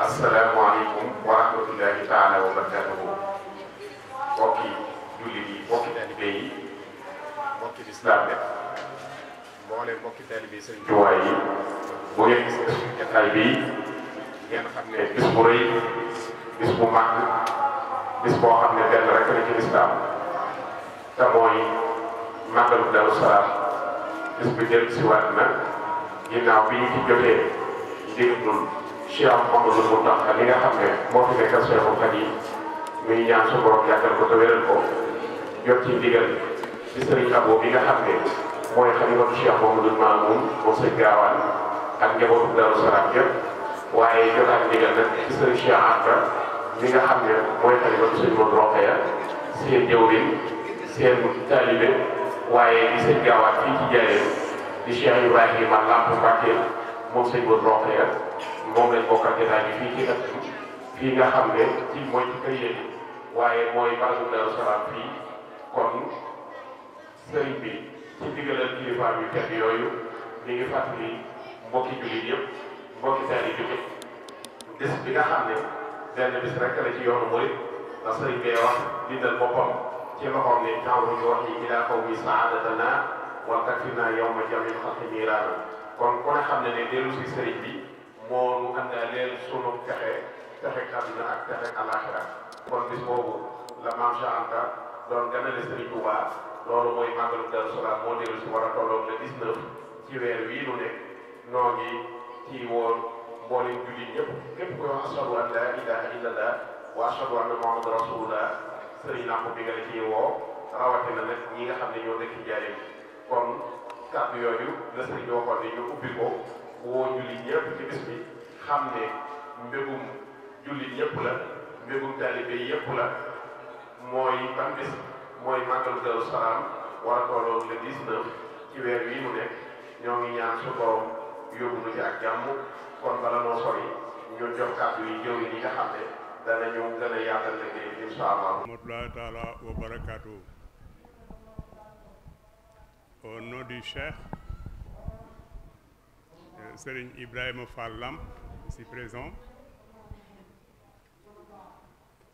asalaamaaleykum wa rahmatullahi taala wa barakatuhu. Mbokki jullit yi, mbokki taalibe yi, mbokki lislaam bi, mboolem mbokki taalibe Sëriñ Tuubaa yi, bu ngeen gis jotaay bi ngeen xam ne bis bu rëy, bis bu màgg, bis boo xam ne benn rek la ci lislaam te mooy màggalu Daaru Salaam. bis bi dellu si waat na ginnaaw bi ñu ci jotee ndigalul Cheikh Mouhamadou Mountakha li nga xam ne moo fi nekkal Cheikhul Khadim muy ñaan su borom yàggal ko te wéral ko jot ci ndigal ci sëriñ Abo bi nga xam ne mooy xalifatu Cheikh Mouhamadou Mamoun moom sëñ Gaawaan ak njabootu Daaru Salaam yëpp waaye jotaat ndigal nag ci sëriñ Cheikh Anta mi nga xam ne mooy xalifatu sëñ Modou Rokhaya seen jëwriñ seen taalibe waaye di sëñ Gaawaan fii ci Njaaréem di Cheikh Ibrahima Lamp Mbacke moom sëñ Modou Rokhaya moom lañ bokkal jotaay bi fii ci ëtt fii nga xam ne ci mooy ci kër yéen waaye mooy barabu Daaru Salaam fii kon sëriñ bi ci digalal kilifaam yu tedd yooyu mi ngi fàttali mbokki jullit yëpp mbokki taalibe bi bis bi nga xam ne benn bis rek la ci yoonu murit ndax sëriñ bee wax dindal boppam ci loxoom ne temps ñu wax yi ilaa qawmi saadatana wa takfina yawma jamil xalqi niiraana kon ku ne xam ne ne dellu si sëriñ bi moo nu àndaaleel sunu texe àdduna ak texe àllaaxira kon bis boobu la Maam Cheikh Anta doon ganale Sëriñ Tuubaa loolu mooy màggalu Daaru Salaam moo dellu si war a tolloog le 19 ci weer wii nu nekk noo ngi ci woon mboolem jullit ñëpp képp koy wax ashadu an laa ilaaha illallah wa ashadu anna Muhammadu rasulullah sëriñ Lamp bi nga la ciy woo rawatina nag ñi nga xam ne ñoo nekk Njaaréem kon kàddu yooyu la sëriñ bi waxoon ne ñu ubbi ko woo jullit ñëpp ci bis bi xam ne mbégum jullit ñëpp la mbégum taalibe yëpp la mooy ban bis mooy màggalu Daaru Salaam war a tolloo le 19 ci weer wii mu nekk ñoo ngi ñaan su borom yóbbu nu ci ak jàmm kon bala noo sori ñu jox kàddu yi jëwriñ yi nga xam ne danañu gën a yaatal liggéey bi incha allah. Rahmatullahi taala wa barakatuh. Au nom du Cheikh Serigne Ibrahima Fall Lamp, ici présent,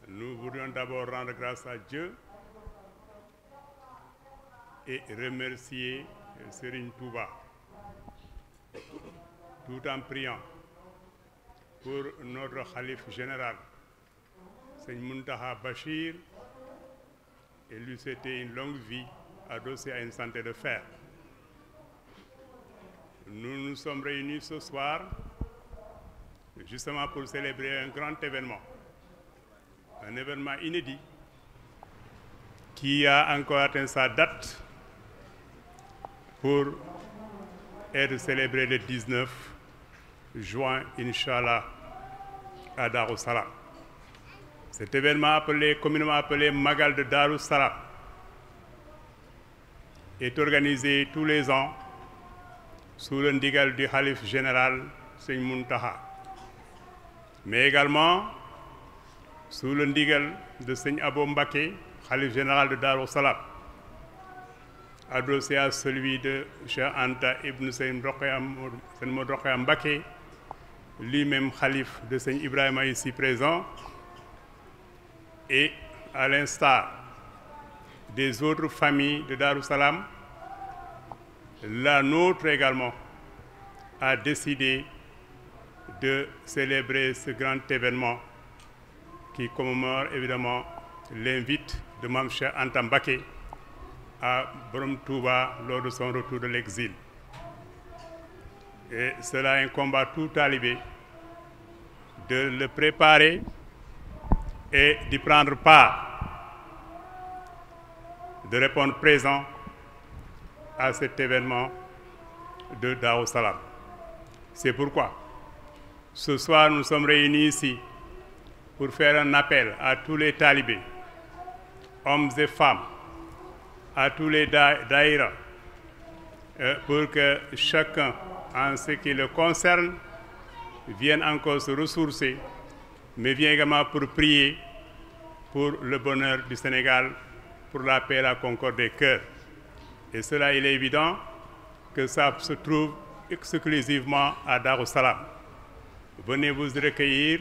nous voudrions d'abord rendre grâce à Dieu et remercier Serigne Touba, tout en priant pour notre khalife général, Serigne Mountakha Bachir, et lui souhaiter une longue vie adossée à une santé de fer. Nous nous sommes réunis ce soir justement pour célébrer un grand événement, un événement inédit qui a encore atteint sa date pour être célébré le 19 juin, Inch'Allah, à Darou Salam. Cet événement communément appelé Magal de Darou Salam est organisé tous les ans sous le ndigal du khalife général Serigne Mountakha, mais également sous le ndigal de Serigne Abo Mbacké, khalife général de Darou Salam, adossé à celui de Cheikh Anta ibn Serigne Modou Rokhaya Mbacké, lui-même khalife de Serigne Ibrahima ici présent, et à l'instar des autres familles de Darou Salam, la nôtre également a décidé de célébrer ce grand événement qui commémore évidemment l'invite de Mame Cheikh Anta Mbacké à Borom Touba lors de son retour de l'exil. Et cela incombe à tout talibé de le préparer et d'y prendre part, de répondre présent à cet événement de Darou Salam. C'est pourquoi ce soir nous sommes réunis ici pour faire un appel à tous les talibés, hommes et femmes, à tous les daïras, pour que chacun, en ce qui le concerne, vienne encore se ressourcer, mais vient également pour prier pour le bonheur du Sénégal, pour la paix et la concorde des cœurs. Et cela, il est évident que ça se trouve exclusivement à Darou Salam. venez vous recueillir,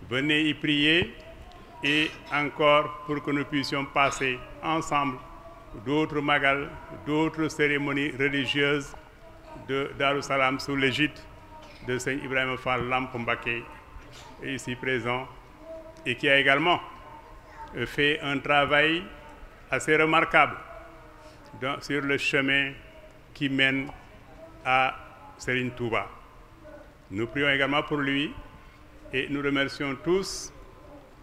venez y prier, et encore pour que nous puissions passer ensemble d'autres magal, d'autres cérémonies religieuses de Darou Salam sous l'égide de Seigneur Ibrahima Fall Lamp Mbacké, ici présent, et qui a également fait un travail assez remarquable sur le chemin qui mène à Serigne Touba. Nous prions également pour lui et nous remercions tous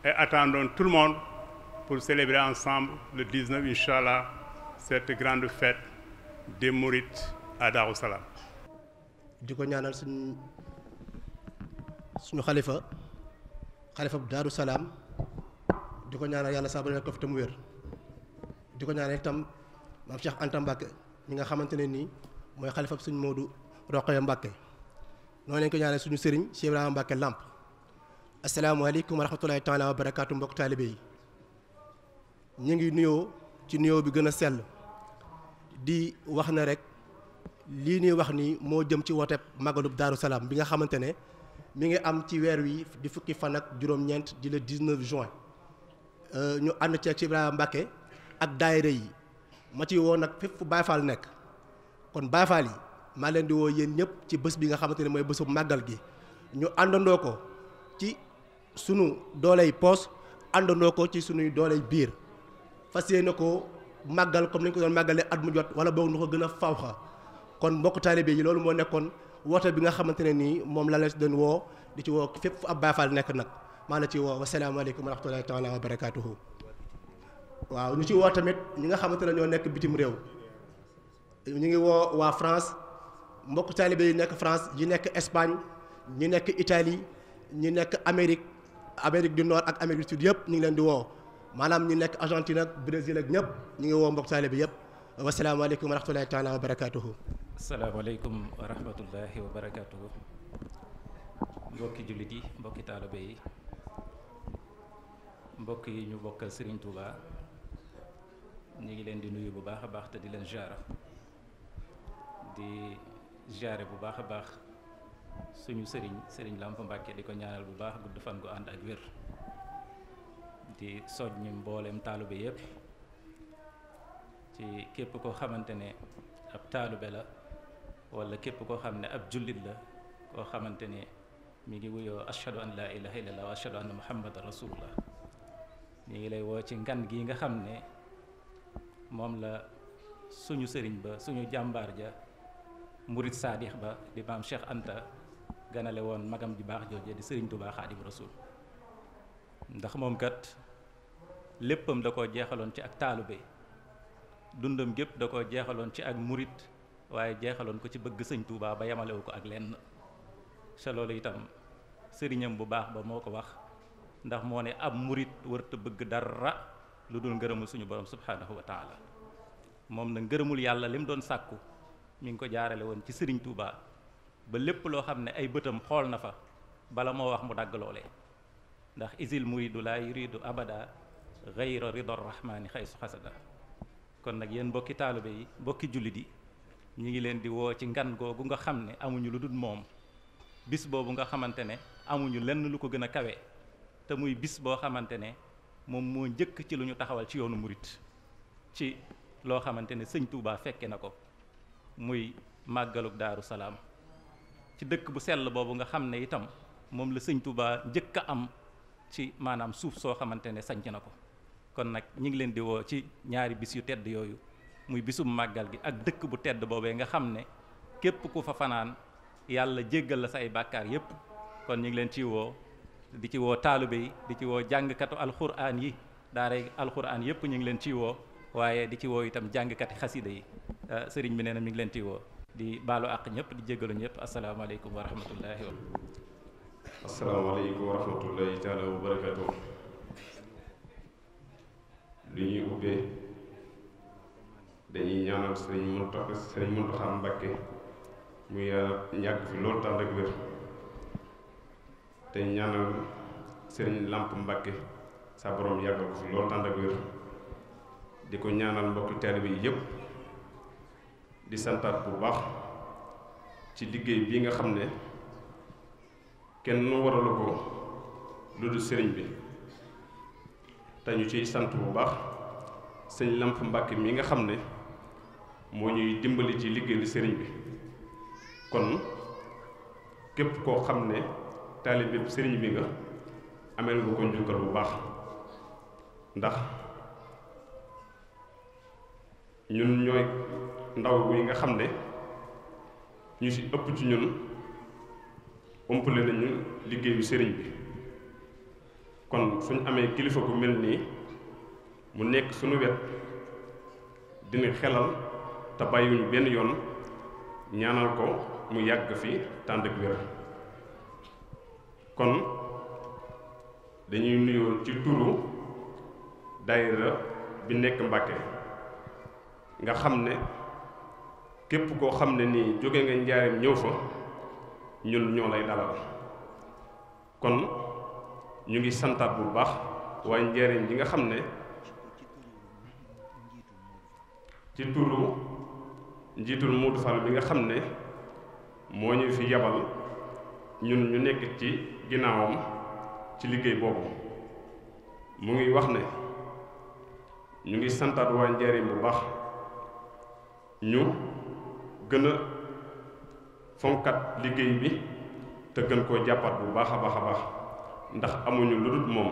et attendons tout le monde pour célébrer ensemble le 19 Inch'Allah cette grande fête des Mourides à Darou Salam. di ko ñaanal suñu xalifa bu Darou Salam di ko ñaanal yàlla saa ba nekk ko fi te mu wér di ko ñaanal itam maam Cheikh Anta Mbacké mi nga xamante ne nii mooy xalifa suñu Modou Rokhaya Mbacké noonu lañ ko ñaanal suñu sëriñ Cheikh Ibrahima Mbacké Lamp. asalaamaaleykum wa rahmatulahi taala wa barakaatu mbokk taalibe yi ñu ngi nuyoo ci nuyoo bi gën a sell di wax na rek lii ñuy wax ni moo jëm ci wooteeb magalub Daaru Salaam bi nga xamante ne mi ngi am ci weer wi di fukki fan ak juróom-ñeent di le 19 juin ñu ànd ci ak Ibrahima Mbacké ak daayira yi ma ci woo nag fépp fu Baay Faal nekk kon Baay Faal yi maa leen di woo yéen ñëpp ci bés bi nga xamante ne mooy bésu màggal gi ñu àndandoo ko ci sunu dooley poos àndandoo ko ci sunuy dooley biir fas yéene ko màggal comme ni ñu ko doon màggalee at mu jot wala boog nu ko gën a fawxa kon mbokk taalibe yi loolu moo nekkoon woote bi nga xamante ne nii moom la la si doon woo di ci woo fépp fu ab Baay Faal nekk nag maa la ci woo wasalaamaaleykum wa rahmatulahi taala wa barakaatuhu. waaw ñu ci woo tamit ñi nga xamante ne ñoo nekk bitim réew ñu ngi woo waa France mbokk taalibe yi nekk France yi nekk Espagne ñi nekk Italie ñi nekk Amérique du Nord ak Amérique du Sud yëpp ñu ngi leen di woo maanaam ñi nekk Argentine ak Brésil ak ñëpp ñu ngi woo mbokk taalibe yëpp wasalaamaaleykum wa rahmatulahi taala wa barakaatuhu. asalaamaaleykum wa rahmatullahi wa barakaatuhu. mbokki jullit yi mbokki taalibe yi mbokk yi ñu bokkal Serigne Touba ñu ngi leen di nuyu bu baax a baax te di leen jaara di jaare bu baax a baax suñu sëriñ Lamp Mbacké di ko ñaanal bu baax gudd fan gu ànd ak wér di soññ mboolem taalibe yépp ci képp koo xamante ne ab taalibe la wala képp koo xam ne ab jullit la koo xamante ne mi ngi wuyoo ashhadu an laa ilaha illallah wa ashhadu anna muhammadan rasulullah ñu ngi lay woo ci ngan gi nga xam ne moom la suñu sëriñ ba suñu jàmbaar ja murit saadix ba di maam Cheikh Anta ganale woon magam ji baax jooje di sëriñ Touba Xaadim Rasul ndax moom kat léppam da koo jeexaloon ci ak taalube dundam gépp da koo jeexaloon ci ak murit waaye jeexaloon ko ci bëgg sëñ Touba ba yemalewu ko ak lenn sa loolu itam sëriñam bu baax ba moo ko wax ndax moo ne ab murit wërta bëgg dara lu dul ngërëmul suñu borom subhanahu wa taala moom na ngërëmul yàlla lim doon sàkku mi ngi ko jaarale woon ci sëriñ Touba ba lépp loo xam ne ay bëtam xool na fa bala moo wax mu dagg loolee ndax isil muridu laa yuridu abada gayra ridar rahmani xaysu xasada kon nag yéen mbokki taalibe yi mbokki jullit yi ñi ngi leen di woo ci ngan googu nga xam ne amuñu lu dul moom bis boobu nga xamante ne amuñu lenn lu ko gën a kawe te muy bis boo xamante ne moom moo njëkk ci lu ñu taxawal ci yoonu murit ci loo xamante ne sëñ Touba fekke na ko muy màggaluk Daaru Salaam ci dëkk bu sell boobu nga xam ne itam moom la sëñ Touba njëkk a am ci maanaam suuf soo xamante ne sanc na ko kon nag ñi ngi leen di woo ci ñaari bis yu tedd yooyu muy bisum màggal gi ak dëkk bu tedd boobee nga xam ne képp ku fa fanaan yàlla jéggal la sa ay bàkkaar yépp kon ñu ngi leen ci woo di ci woo taalibe yi di ci woo jàngkatu alxuraan yi daaray alxuraan yépp ñu ngi leen ci woo waaye di ci woo itam jàngkati xasida yi sëriñ bi nee na mi ngi leen ci woo di baalu àq ñëpp di jéggalu ñëpp asalaamaaleykum wa rahmatullahi wa asalaamaaleykum wa rahmatullahi taala wa barakatuh lu ñuy ubbee dañuy ñaanal sëriñ Muntaxa Mbacké muy yàgg fi loolu tànd ak wér te ñaanal sëriñ Lamp Mbacké sa borom yàggal ko fi loolu tànd ak wér di ko ñaanal mbokki taalibe yi yépp di santaat bu baax ci liggéey bi nga xam ne kenn waralu ko lu dul sëriñ bi te ñu ciy sant bu baax sëñ Lamp Mbàkke mi nga xam ne moo ñuy dimbali ci liggéeyu sëriñ bi. kon képp koo xam ne taalibe sëriñ bi nga ameel nga ko njukkal bu baax ndax ñun ñooy ndaw yi nga xam ne ñu ci ëpp ci ñun umpale nañu liggéeyu sëriñ bi. kon suñ amee kilifa gu mel nii mu nekk suñu wet dina xelal te bàyyiwuñu benn yoon ñaanal ko mu yàgg fi tànd ak wér. kon dañuy nuyoo ci turu daayira bi nekk Mbàkke nga xam ne képp koo xam ne nii jóge nga Njaaréem ñëw fa ñun ñoo lay dalal. kon ñu ngi santaat bu baax waaye Njaaréem ji nga xam ne ci turu njiitul Modou Fall bi nga xam ne moo ñu fi yabal ñun ñu nekk ci ginnaawam ci liggéey boobu mu ngi wax ne ñu ngi santaat waa Njaaréem bu baax ñu gën a fonkat liggéey bi te gën koo jàppaat bu baax a baax a baax ndax amuñu lu dul moom.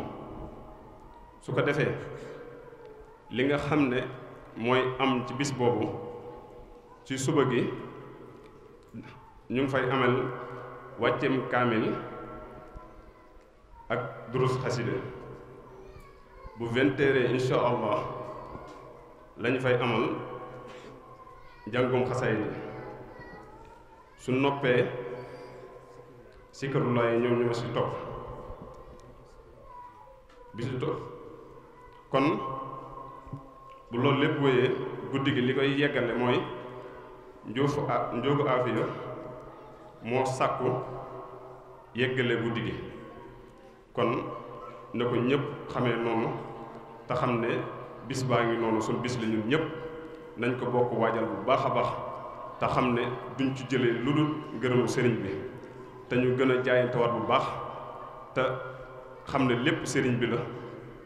su ko defee li nga xam ne mooy am ci bis boobu ci suba gi ñu ngi fay amal wàcceem kaamil ak durus xasida bu 20h insha allah lañu fay amal njàngum xasaayid su noppee sikarulaay yi ñoom ñoo si topp bisu topp kon bu loolu lépp wéyee guddi gi li koy yeggale mooy njóogu aafiya moo sàkku yeggale guddi gi. kon na ko ñëpp xamee noonu te xam ne bis baa ngi noonu suñ bis la ñun ñëpp nañ ko bokk waajal bu baax a baax te xam ne duñ ci jëlee lu dul ngërëmu sëriñ bi te ñu gën a jaayantewaat bu baax te xam ne lépp sëriñ bi la.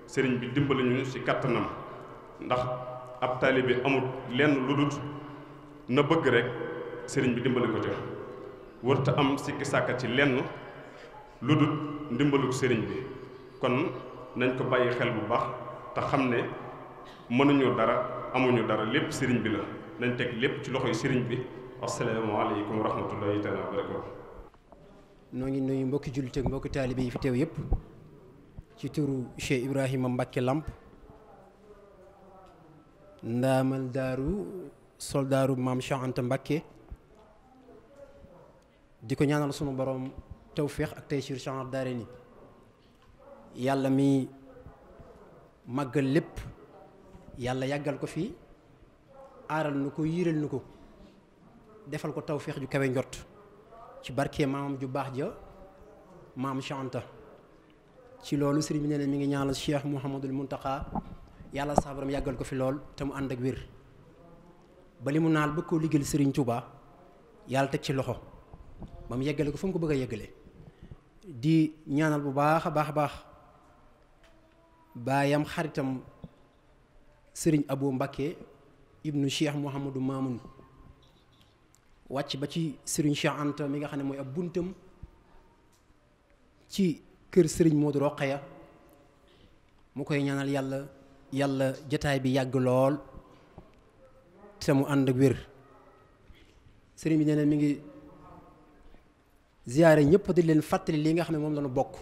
sëriñ bi dimbali ñu ci kattanam ndax ab taalibe amul lenn lu dul na bëgg rek sëriñ bi dimbali ko ca wërta am sikki sàkka ci lenn lu dul ndimbaluk sëriñ bi. kon nañ ko bàyyi xel bu baax te xam ne mënuñu dara amuñu dara lépp sëriñ bi la nañ teg lépp ci loxoy sëriñ bi. asalaamaaleykum wa rahmatullahi taala wa barakatu. noo ngi nuyu mbokki jullit ak mbokki taalibe yi fi teew yépp ci turu Cheikh Ibrahima Mbacke Lamp ndaamal daaru soldaaru maam Cheikh Anta Mbacke di ko ñaanal sunu borom tawféex ak taysiir Cheikh daare ni yàlla mi màggal lépp yàlla yàggal ko fi aaral nu ko yiiral nu ko defal ko tawféex ju kawe njot ci barke maamam ju baax ja maam Cheikh Anta. ci loolu sëriñ bi nee na mi ngi ñaanal Cheikh Mouhamadul Mountakha yàlla saa borom yàggal ko fi lool te mu ànd ak wér ba li mu naal bëgg koo liggéeyal sëriñ Touba yàlla teg ci loxo ba mu yeggale ko fu mu ko bëgg a yeggale di ñaanal bu baax a baax a baax baayam xaritam sëriñ Abou Mbacké ibnu Cheikh Mouhamadou Mamoun wàcc ba ci sëriñ Cheikh Anta mi nga xam ne mooy ab buntam ci kër sëriñ Modou Rokhaya mu koy ñaanal yàlla jataay bi yàgg lool te mu ànd ak wér sëriñ bi nee na mi ngi ziyaare ñëpp di leen fàttali li nga xam ne moom la ñu bokk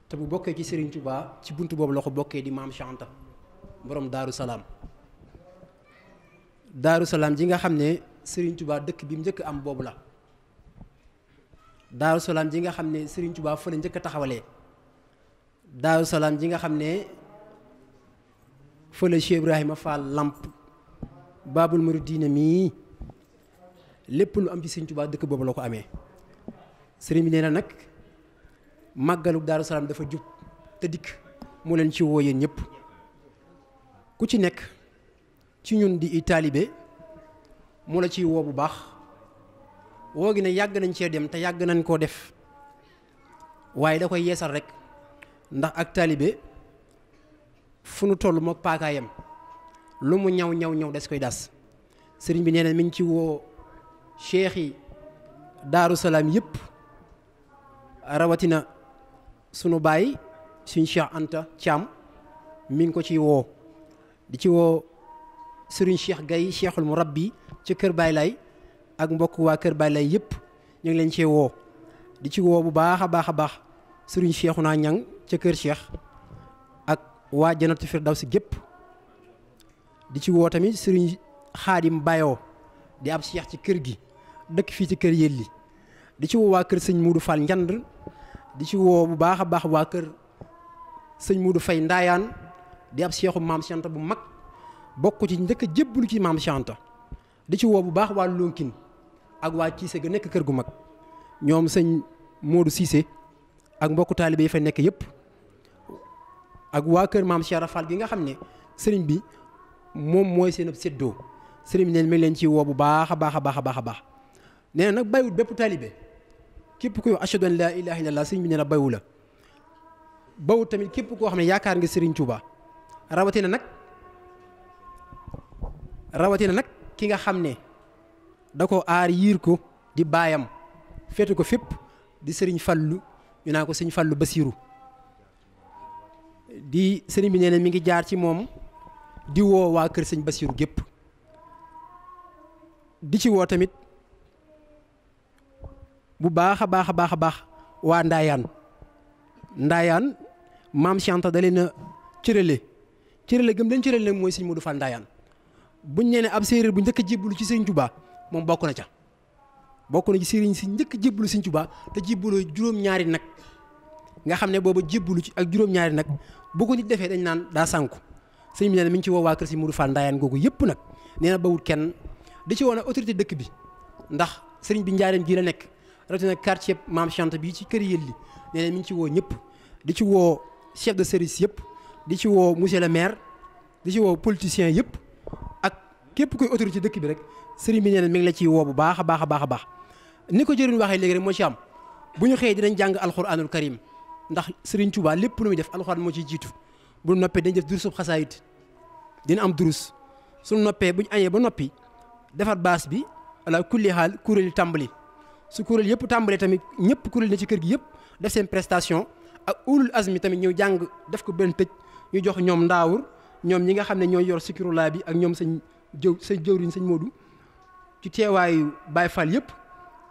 te bu bokkee ci sëriñ Touba ci bunt boobu la ko bokkee di maam Cheikh Anta borom Daaru Salaam ji nga xam ne sëriñ Touba dëkk bi mu njëkk am boobu la Daaru Salaam ji nga xam ne Serigne Touba fa la njëkk a taxawalee Daaru Salaam ji nga xam ne fa la Cheikh Ibrahima Fall Lamp Baabul Muridiina mii lépp lu am ci Serigne Touba dëkk boobu la ko amee Serigne bi nee na nag màggalu Daaru Salaam dafa jub te dikk mu leen ci woo yéen ñëpp ku ci nekk ci ñun di taalibe mu la ciy woo bu baax. woo gi ne yàgg nañ cee dem te yàgg nañ koo def waaye da koy yeesal rek ndax ak taalibe fu nu toll mook paakaayam lu mu ñaw ñaw ñaw des koy das sëriñ bi nee na mi ngi ci woo cheikh yi Daaru Salaam yëpp rawatina sunu baay suñ Cheikh Anta Thiam mi ngi ko ci woo di ci woo sëriñ Cheikh Gaye cheikhul murabbi ci kër Baay Lay ak mbokk waa kër Baay Lay yëpp ñu ngi leen cee woo di ci woo bu baax a baax a baax sëriñ Cheikhouna Ñang ca kër Cheikh ak waa Janatu Firdawsi gépp di ci woo tamit sëriñ Xaadim Bayoo di ab cheikh ci kër gi dëkk fii ci kër Yelli di ci woo waa kër sëñ Muudu Fall Njand di ci woo bu baax a baax waa kër sëñ Muudu Fay Ndaayaan di ab cheikhu maam Cheikh Anta bu mag bokk ci njëkk a jébbalu ci maam Cheikh Anta di ci woo bu baax waa Lonkin ak waa Ciise ga nekk kër gu mag ñoom sëñ Modou Cissé ak mbokku taalibe yi fa nekk yëpp ak waa kër maam Cheikh Rafal gi nga xam ne sëriñ bi moom mooy seen ab séddoo sëriñ bi neen mi ngi leen ci woo bu baax a baax a baax a baax a baax nee na nag baywut bépp taalibe képp kuy wax ashhadu an laa ilaaha illallah sëriñ bi nee na bayu la bawut tamit képp koo xam ne yaakaar nga sëriñ Touba rawatina nag ki nga xam ne da ko aar yiir ko di baayam féete ko fépp di sëriñ Fallu ñu naa ko sëriñ Fallu Basiiru di sëriñ bi nee na mi ngi jaar ci moom di woo waa kër sëñ Basiiru gépp di ci woo tamit bu baax a baax a baax a baax waa Ndaayaan maam Cheikh Anta da leen a cërale gëm leen cërale nag mooy sëñ Modou Fall Ndaayaan buñ nee ne ab séeréer bu njëkk a jébbalu ci sëñ Touba moom bokk na ca bokk na ci sëriñ si njëkk a jébbalu sëñ Touba te jébbaloo juróom-ñaari nag nga xam ne booba jébbalu ci ak juróom-ñaari nag bu ko nit defee dañ naan daa sànku sëñ bi nee na mi ngi ci woo waa kër sëñ Modou Fall Ndaayaan googu yëpp nag nee na bawut kenn di ci woo nag autorité dëkk bi ndax sëriñ bi njaareem gii la nekk rawatina quartier maam Cheikh Anta bii ci kër Yelli nee na mi ngi ci woo ñëpp di ci woo chef de service yëpp di ci woo monsieur le maire di ci woo politicien yëpp ak képp koy autorité dëkk bi rek sëriñ bi nee na mi ngi la ciy woo bu baax a baax a baax a baax ni ko jëriñ waxee léegi rek moo ci am bu ñu xëyee dinañ jàng alxuraanul karim ndax sëriñ Touba lépp lu muy def alxuraan moo ciy jiitu bu noppee dañ def durusub xasaayit dina am durus suñu noppee bu ñu añee ba noppi defar baas bi ala kulli xaal kuréel yi tàmbali su kuréel yëpp tàmbalee tamit ñëpp kuréel na ci kër gi yëpp def seen prestation ak ulul azmi tamit ñëw jàng def ko benn tëj ñu jox ñoom ndaawur ñoom ñi nga xam ne ñooy yor sikirulaa bi ak ñoom sëñ jëwriñ sëñ Modou ci teewaayu Baye Fall yëpp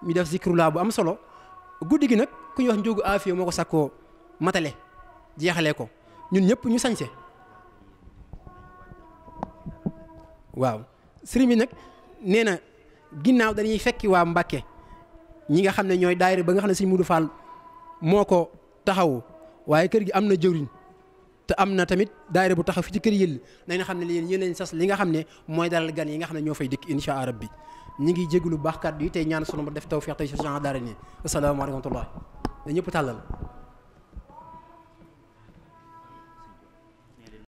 ñu def sikirulaa bu am solo guddi gi nag ku ñuy wax njóogu aafiya moo ko sakkoo matale jeexalee ko ñun ñëpp ñu sañse waaw sëriñ bi nag nee na ginnaaw dañuy fekki waa Mbàkke ñi nga xam ne ñooy daayira ba nga xam ne sëñ Modou Fall moo ko taxawu waaye kër gi am na jëwriñ te am na tamit daayira bu taxaw fi ci kër Yelli nañ nga xam ne yéen leen sas li nga xam ne mooy dalal gan yi nga xam ne ñoo fay dikk insha Allah rabbi ñi ngi jégalu baax kàddu yi tey ñaan sunu ba def tawfiq tey si daara ni asalaamaaleykum wa rahmatullah da ñëpp tàllal